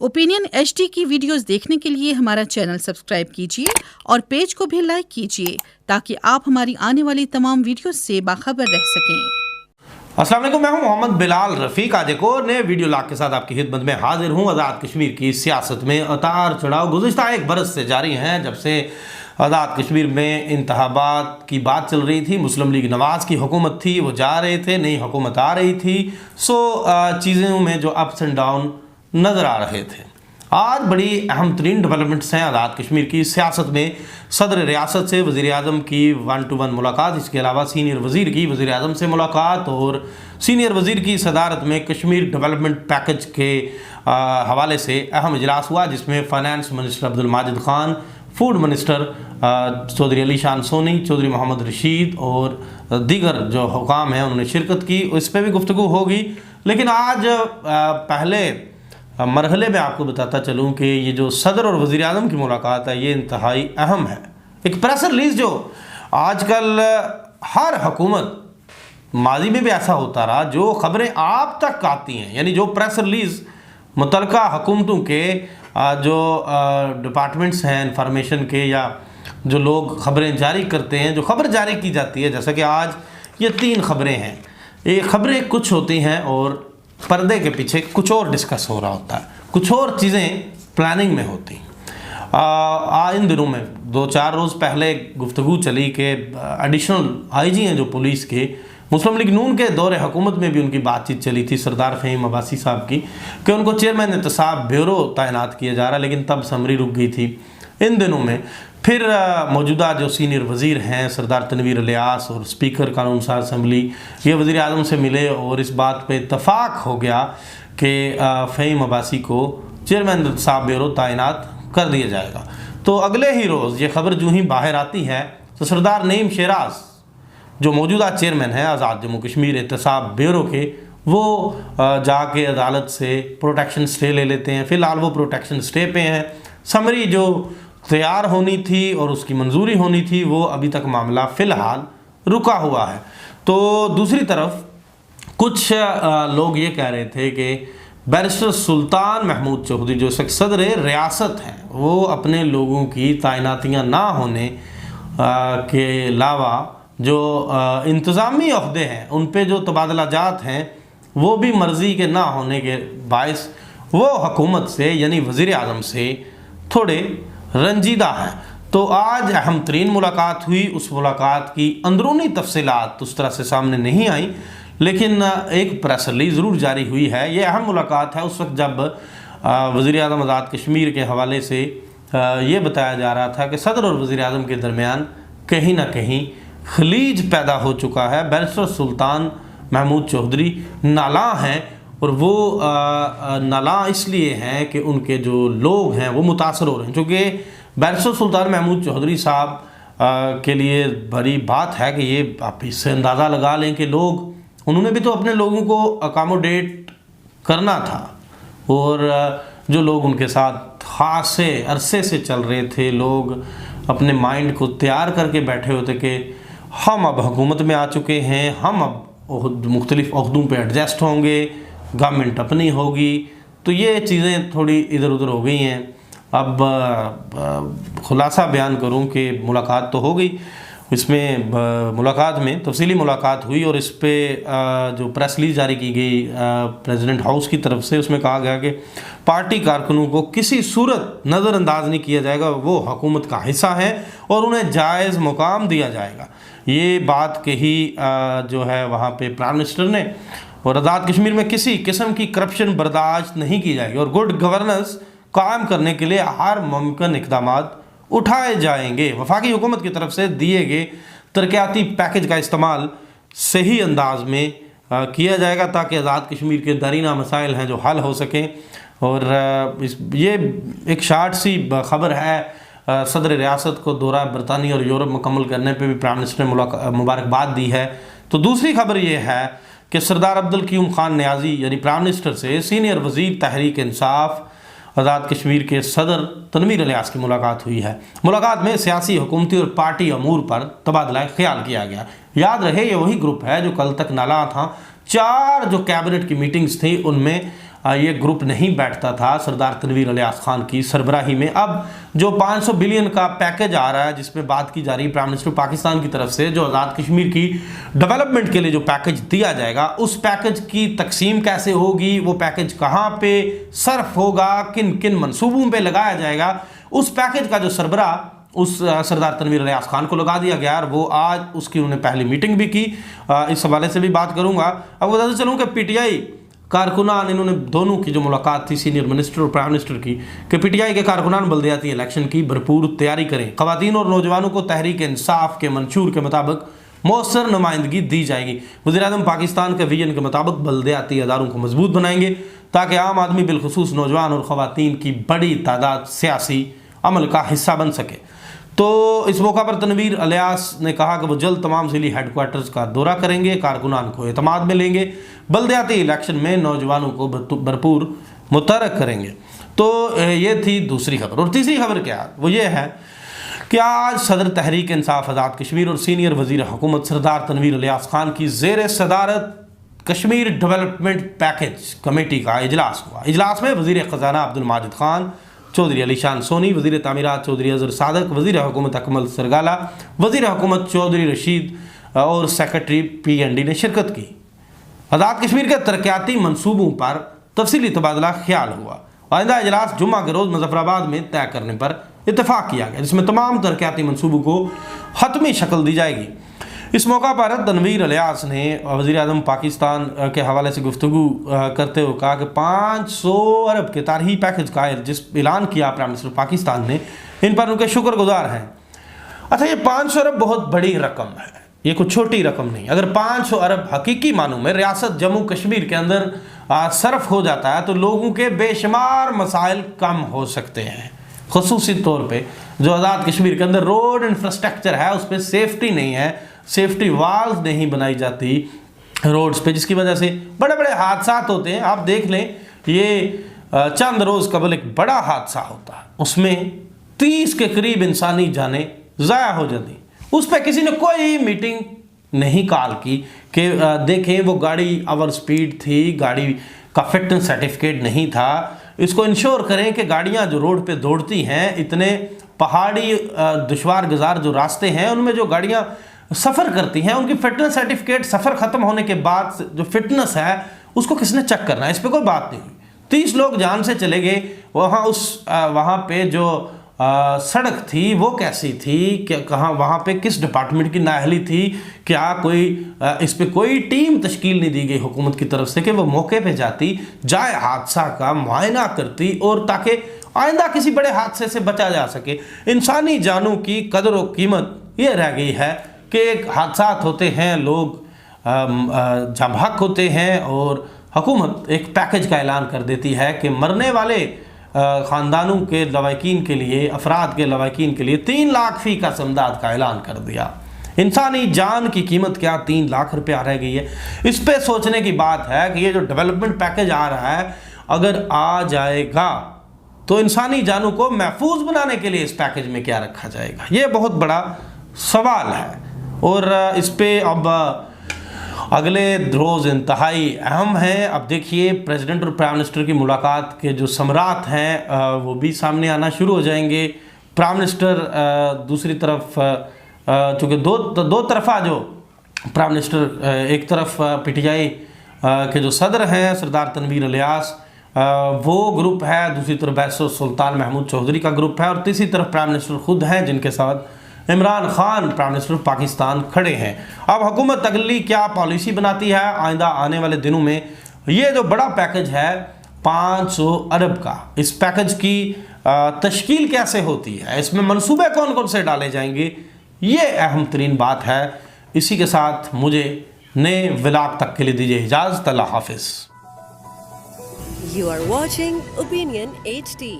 Opinion HD की videos देखने के लिए हमारा चैनल सब्सक्राइब कीजिए और पेज को भी लाइक कीजिए ताकि आप हमारी आने वाली तमाम वीडियोस से बाखबर रह सकें। अस्सलाम वालेकुम, मैं हूं मोहम्मद बिलाल रफ़ीक। आज एक और नए वीडियो लाग के साथ आपकी खिदमत में हाजिर हूं। आज़ाद कश्मीर की सियासत में उतार चढ़ाव गुज़िश्ता एक बरस से जारी हैं। जब से आज़ाद कश्मीर में इंतखाबात की बात चल रही थी, मुस्लिम लीग नवाज़ की हुकूमत थी, वो जा रहे थे, नई हुकूमत आ रही थी, चीज़ों में जो अप्स एंड डाउन नज़र आ रहे थे। आज बड़ी अहम तरीन डेवलपमेंट्स हैं आज़ाद कश्मीर की सियासत में। सदर रियासत से वज़ीर आज़म की 1-to-1 मुलाकात, इसके अलावा सीनियर वज़ीर की वज़ीर आज़म से मुलाकात और सीनियर वज़ीर की सदारत में कश्मीर डेवलपमेंट पैकेज के हवाले से अहम इजलास हुआ, जिसमें finance minister Abdul Majid Khan, food minister Chaudhry Ali Shan Soni, Chaudhary Mohammad Rashid और दीगर जो हुकाम हैं उन्होंने शिरकत की। इस पर भी गुफ्तगू होगी। लेकिन आज पहले मरहले में आपको बताता चलूँ कि ये जो सदर और वज़ीर आज़म की मुलाकात है, ये इंतहाई अहम है। एक प्रेस रिलीज़ जो आजकल हर हुकूमत, माजी में भी ऐसा होता रहा, जो ख़बरें आप तक आती हैं, यानी जो प्रेस रिलीज़ मुतलका हुकूमतों के जो डिपार्टमेंट्स हैं इंफॉर्मेशन के, या जो लोग ख़बरें जारी करते हैं, जो ख़बर जारी की जाती है, जैसा कि आज ये 3 ख़बरें हैं। ये ख़बरें कुछ होती हैं और पर्दे के पीछे कुछ और डिस्कस हो रहा होता है, कुछ और चीज़ें प्लानिंग में होती हैं। इन दिनों में 2-4 रोज़ पहले गुफ्तगू चली कि एडिशनल IG हैं जो पुलिस के, मुस्लिम लीग नून के दौरे हुकूमत में भी उनकी बातचीत चली थी सरदार फ़हीम अब्बासी साहब की, कि उनको चेयरमैन एहतसाब ब्यूरो तैनात किया जा रहा, लेकिन तब समरी रुक गई थी। इन दिनों में फिर मौजूदा जो सीनियर वज़ीर हैं सरदार तनवीर इलियास और स्पीकर कानून साज असम्बली, ये वज़ीर आज़म से मिले और इस बात पे इत्तफाक हो गया कि फ़हीम अब्बासी को चेयरमैन एहतसाब ब्यूरो तैनात कर दिया जाएगा। तो अगले ही रोज़ ये खबर जो ही बाहर आती है तो सरदार नईम शेराज जो मौजूदा चेयरमैन है आज़ाद जम्मू कश्मीर एहतसाब ब्यूरो के, वो जाके अदालत से प्रोटेक्शन स्टे ले लेते हैं। फ़िलहाल वो प्रोटेक्शन स्टे पे हैं। समरी जो तैयार होनी थी और उसकी मंजूरी होनी थी, वो अभी तक मामला फ़िलहाल रुका हुआ है। तो दूसरी तरफ कुछ लोग ये कह रहे थे कि बैरिस्टर सुल्तान महमूद चौधरी जो सदर रियासत हैं, वो अपने लोगों की तैनातियाँ ना होने के अलावा जो इंतज़ामी ओहदे हैं उन पे जो तबादला जात हैं, वो भी मर्ज़ी के ना होने के बायस वो हुकूमत से यानी वज़ीर आज़म से थोड़े रंजीदा हैं। तो आज अहम तरीन मुलाकात हुई। उस मुलाकात की अंदरूनी तफसीलात उस तरह से सामने नहीं आई, लेकिन एक प्रेस रिलीज़ ज़रूर जारी हुई है। ये अहम मुलाकात है उस वक्त जब वज़ीर आज़म आज़ाद कश्मीर के हवाले से ये बताया जा रहा था कि सदर और वज़ीर आज़म के दरमियान कहीं ना कहीं खलीज पैदा हो चुका है। बैरिस्टर सुल्तान महमूद चौधरी नाला हैं, और वो नाला इसलिए हैं कि उनके जो लोग हैं वो मुतासर हो रहे हैं। चूँकि बैरिस्टर सुल्तान महमूद चौधरी साहब के लिए बड़ी बात है कि ये आप इससे अंदाज़ा लगा लें कि लोग, उन्होंने भी तो अपने लोगों को अकामोडेट करना था, और जो लोग उनके साथ खासे अरसे से चल रहे थे, लोग अपने माइंड को तैयार करके बैठे होते कि हम अब हुकूमत में आ चुके हैं, हम अब मुख्तलिफ़ ओहदों पे एडजस्ट होंगे, गवर्नमेंट अपनी होगी। तो ये चीज़ें थोड़ी इधर उधर हो गई हैं। अब खुलासा बयान करूं कि मुलाकात तो हो गई, इसमें मुलाकात में तफसीली मुलाकात हुई, और इस पे जो प्रेस रिलीज़ जारी की गई प्रेसिडेंट हाउस की तरफ से, उसमें कहा गया कि पार्टी कारकुनों को किसी सूरत नज़रअंदाज नहीं किया जाएगा, वो हुकूमत का हिस्सा है और उन्हें जायज़ मुकाम दिया जाएगा। ये बात कही जो है वहाँ पे प्राइम मिनिस्टर ने, और आज़ाद कश्मीर में किसी किस्म की करप्शन बर्दाश्त नहीं की जाएगी और गुड गवर्नेंस कायम करने के लिए हर मुमकिन इक़दामात उठाए जाएंगे। वफाकी हुकूमत की तरफ से दिए गए तरक्याती पैकेज का इस्तेमाल सही अंदाज में किया जाएगा ताकि आज़ाद कश्मीर के दरीना मसाइल हैं जो हल हो सकें। और ये एक शार्ट सी खबर है, सदर रियासत को दौरा बरतानिया और यूरोप मुकम्मल करने पे भी प्राइम मिनिस्टर ने मुबारकबाद दी है। तो दूसरी खबर ये है कि सरदार अब्दुल क़यूम खान नियाज़ी यानी प्राइम मिनिस्टर से सीनियर वज़ीर तहरीक इंसाफ आज़ाद कश्मीर के सदर तनवीर इलियास की मुलाकात हुई है। मुलाकात में सियासी, हुकूमती और पार्टी अमूर पर तबादला ख्याल किया गया। याद रहे ये वही ग्रुप है जो कल तक नाला था। 4 जो कैबिनेट की मीटिंग्स थी उनमें ये ग्रुप नहीं बैठता था सरदार तनवीर इलियास खान की सरबराही में। अब जो 500 बिलियन का पैकेज आ रहा है जिसमें बात की जा रही है प्राइम मिनिस्टर पाकिस्तान की तरफ से, जो आज़ाद कश्मीर की डेवलपमेंट के लिए जो पैकेज दिया जाएगा, उस पैकेज की तकसीम कैसे होगी, वो पैकेज कहाँ पे सर्फ होगा, किन किन मंसूबों पे लगाया जाएगा, उस पैकेज का जो सरबराह उस सरदार तनवीर इलियास खान को लगा दिया गया। और वो आज उसकी उन्होंने पहली मीटिंग भी की। इस हवाले से भी बात करूंगा। अब बताते चलूँ कि पीटीआई कारकुनान, इन्होंने दोनों की जो मुलाकात थी सीनियर मिनिस्टर और प्राइम मिनिस्टर की, कि पीटीआई के कारकुनान बल्दियाती इलेक्शन की भरपूर तैयारी करें, ख़वातीन और नौजवानों को तहरीक इंसाफ के मंशूर के मुताबिक मौसर नुमाइंदगी दी जाएगी। वज़ीर-ए-आज़म पाकिस्तान के विजन के मुताबिक बल्दियाती अदारों को मजबूत बनाएंगे ताकि आम आदमी बिलखुसूस नौजवान और ख़वातीन की बड़ी तादाद सियासी अमल का हिस्सा बन सके। तो इस मौका पर तनवीर इलियास ने कहा कि वो जल्द तमाम ज़िली हेडक्वार्टर्स का दौरा करेंगे, कारकुनान को एतमाद में लेंगे, बल्दियाती इलेक्शन में नौजवानों को भरपूर मुतहर्रिक करेंगे। तो ये थी दूसरी खबर। और तीसरी खबर क्या है, वो ये है कि आज सदर तहरीक इंसाफ आज़ाद कश्मीर और सीनियर वज़ीर हुकूमत सरदार तनवीर इलियास खान की ज़ेर सदारत कश्मीर डेवलपमेंट पैकेज कमेटी का इजलास हुआ। इजलास में वज़ीर ख़जाना अब्दुल माजिद खान, चौधरी अलीशान सोनी, वज़ीर तामीरात चौधरी अज़हर सादक, वज़ीर हुकूमत अकमल सरगाला, वज़ीर हुकूमत चौधरी रशीद और सेक्रेटरी PND ने शिरकत की। आज़ाद कश्मीर के तरक्याती मनसूबों पर तफसीली तबादला ख्याल हुआ। आइंदा इजलास जुम्मा के रोज़ मुज़फ़्फ़राबाद में तय करने पर इत्तेफाक किया गया, जिसमें तमाम तरक्याती मनसूबों को हतमी शक्ल दी जाएगी। इस मौका पर तनवीर इलियास ने वज़ीर-ए-आज़म पाकिस्तान के हवाले से गुफ्तगू करते हुए कहा कि 500 अरब के तारीख़ी पैकेज का जिस ऐलान किया प्राइम मिनिस्टर पाकिस्तान ने, इन पर उनके शुक्रगुजार हैं। अच्छा, ये 500 अरब बहुत बड़ी रकम है, ये कोई छोटी रकम नहीं। अगर 500 अरब हकीकी मानों में रियासत जम्मू कश्मीर के अंदर सर्फ हो जाता है तो लोगों के बेशुमार मसाइल कम हो सकते हैं। ख़ुसूसी तौर पे जो आज़ाद कश्मीर के अंदर रोड इंफ्रास्ट्रक्चर है उस पर सेफ्टी नहीं है, सेफ्टी वाल्स नहीं बनाई जाती रोड्स पे, जिसकी वजह से बड़े बड़े हादसा होते हैं। आप देख लें, ये चंद रोज़ कबल एक बड़ा हादसा होता है, उसमें 30 के करीब इंसानी जानें ज़ाया हो जाती। उस पर किसी ने कोई मीटिंग नहीं कॉल की कि देखें वो गाड़ी ओवर स्पीड थी, गाड़ी का फिटनेस सर्टिफिकेट नहीं था, इसको इंश्योर करें कि गाड़ियाँ जो रोड पे दौड़ती हैं, इतने पहाड़ी दुश्वार गुजार जो रास्ते हैं उनमें जो गाड़ियाँ सफ़र करती हैं, उनकी फिटनेस सर्टिफिकेट सफ़र ख़त्म होने के बाद जो फिटनेस है उसको किसने चेक करना है, इस पर कोई बात नहीं हुई। 30 लोग जान से चले गए। वहाँ पे जो सड़क थी वो कैसी थी, क्या कहाँ वहाँ पे किस डिपार्टमेंट की नाअहली थी, क्या कोई इस पे कोई टीम तश्कील नहीं दी गई हुकूमत की तरफ से कि वो मौके पे जाती, जाए हादसा का मुआयना करती और ताकि आइंदा किसी बड़े हादसे से बचा जा सके। इंसानी जानों की कदर व कीमत ये रह गई है कि एक हादसा होते हैं, लोग जमहक होते हैं और हुकूमत एक पैकेज का ऐलान कर देती है कि मरने वाले ख़ानदानों के लवाकिन के लिए, अफराद के लवाकिन के लिए 3 लाख फ़ी का समदाद का ऐलान कर दिया। इंसानी जान की कीमत क्या 3 लाख रुपया रह गई है। इस पे सोचने की बात है कि ये जो डेवलपमेंट पैकेज आ रहा है अगर आ जाएगा तो इंसानी जानों को महफूज बनाने के लिए इस पैकेज में क्या रखा जाएगा, ये बहुत बड़ा सवाल है। और इस पे अब अगले रोज़ इंतहाई अहम है। अब देखिए प्रेसिडेंट और प्राइम मिनिस्टर की मुलाकात के जो समरात हैं वो भी सामने आना शुरू हो जाएंगे। प्राइम मिनिस्टर दूसरी तरफ चूँकि दो तरफा जो प्राइम मिनिस्टर, एक तरफ PTI के जो सदर हैं सरदार तनवीर इलियास, वो ग्रुप है, दूसरी तरफ बैरिस्टर सुल्तान महमूद चौधरी का ग्रुप है और तीसरी तरफ प्राइम मिनिस्टर खुद हैं जिनके साथ इमरान खान प्राइम मिनिस्टर पाकिस्तान खड़े हैं। अब हुकूमत अगली क्या पॉलिसी बनाती है आइंदा आने वाले दिनों में। ये जो बड़ा पैकेज है 500 अरब का, इस पैकेज की तश्कील कैसे होती है, इसमें मंसूबे कौन कौन से डाले जाएंगे, ये अहम तरीन बात है। इसी के साथ मुझे नए व्लॉग तक के लिए दीजिए इजाज़त। अल्लाह हाफिज़। You are watching Opinion HD.